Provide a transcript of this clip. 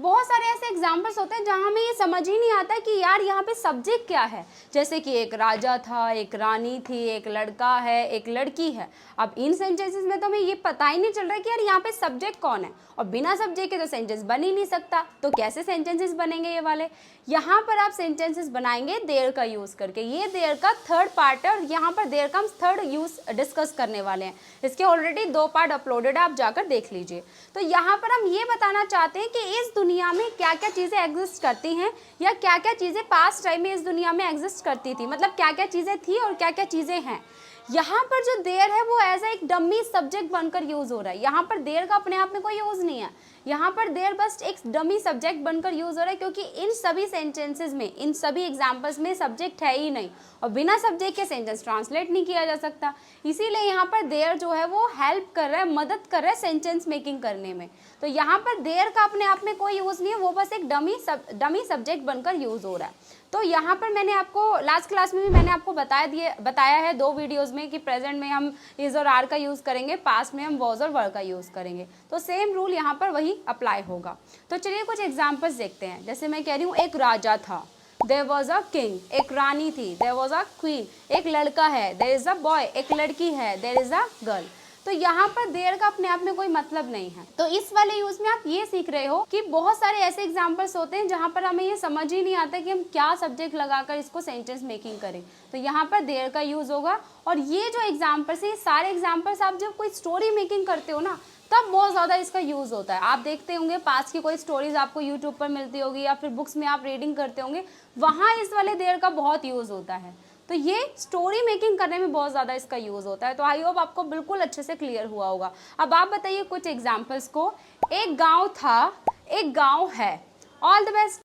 बहुत सारे ऐसे एग्जाम्पल्स होते हैं जहाँ हमें ये समझ ही नहीं आता कि यार यहाँ पे सब्जेक्ट क्या है। जैसे कि एक राजा था, एक रानी थी, एक लड़का है, एक लड़की है। अब इन सेंटेंसेस में तो हमें ये पता ही नहीं चल रहा है कि यार यहाँ पे सब्जेक्ट कौन है, और बिना सब्जेक्ट के तो सेंटेंस बन ही नहीं सकता। तो कैसे सेंटेंसेस बनेंगे ये वाले? यहाँ पर आप सेंटेंसेस बनाएंगे देयर का यूज़ करके। ये देयर का थर्ड पार्ट है और यहाँ पर देयर का हम थर्ड यूज़ डिस्कस करने वाले हैं। इसके ऑलरेडी 2 पार्ट अपलोडेड है, आप जाकर देख लीजिए। तो यहाँ पर हम ये बताना चाहते हैं कि इस दुनिया में क्या क्या चीज़ें एग्जिस्ट करती हैं, या क्या क्या चीज़ें पास्ट टाइम में इस दुनिया में एग्जिस्ट करती थी, मतलब क्या क्या चीज़ें थी और क्या क्या चीज़ें हैं। यहाँ पर जो देयर है वो एज एक डमी सब्जेक्ट बनकर यूज़ हो रहा है। यहाँ पर देयर का अपने आप में कोई यूज़ नहीं है, यहाँ पर देयर बस एक डमी सब्जेक्ट बनकर यूज़ हो रहा है, क्योंकि इन सभी सेंटेंसेस में, इन सभी एग्जाम्पल्स में सब्जेक्ट है ही नहीं, और बिना सब्जेक्ट के सेंटेंस ट्रांसलेट नहीं किया जा सकता। इसीलिए यहाँ पर देयर जो है वो हेल्प कर रहा है, मदद कर रहा है सेंटेंस मेकिंग करने में। तो यहाँ पर देयर का अपने आप में कोई यूज़ नहीं है, वो बस एक डमी सब्जेक्ट बनकर यूज़ हो रहा है। तो यहाँ पर मैंने आपको लास्ट क्लास में भी मैंने आपको बताया है 2 वीडियोस में कि प्रेजेंट में हम इज और आर का यूज़ करेंगे, पास्ट में हम वॉज और वर का यूज़ करेंगे। तो सेम रूल यहाँ पर वही अप्लाई होगा। तो चलिए कुछ एग्जाम्पल्स देखते हैं। जैसे मैं कह रही हूँ एक राजा था, देयर वॉज अ किंग, एक रानी थी, देयर वॉज अ क्वीन, एक लड़का है, देयर इज़ अ बॉय, एक लड़की है, देयर इज़ अ गर्ल। तो यहाँ पर देयर का अपने आप में कोई मतलब नहीं है। तो इस वाले यूज में आप ये सीख रहे हो कि बहुत सारे ऐसे एग्जाम्पल्स होते हैं जहाँ पर हमें ये समझ ही नहीं आता कि हम क्या सब्जेक्ट लगाकर इसको सेंटेंस मेकिंग करें। तो यहाँ पर देयर का यूज होगा। और ये जो एग्जाम्पल्स है, ये सारे एग्जाम्पल्स आप जब कोई स्टोरी मेकिंग करते हो ना, तब बहुत ज़्यादा इसका यूज़ होता है। आप देखते होंगे पास्ट की कोई स्टोरीज आपको यूट्यूब पर मिलती होगी, या फिर बुक्स में आप रीडिंग करते होंगे, वहाँ इस वाले देयर का बहुत यूज़ होता है। तो ये स्टोरी मेकिंग करने में बहुत ज़्यादा इसका यूज़ होता है। तो आई होप आपको बिल्कुल अच्छे से क्लियर हुआ होगा। अब आप बताइए कुछ एग्जाम्पल्स को। एक गांव था, एक गांव है। All the best.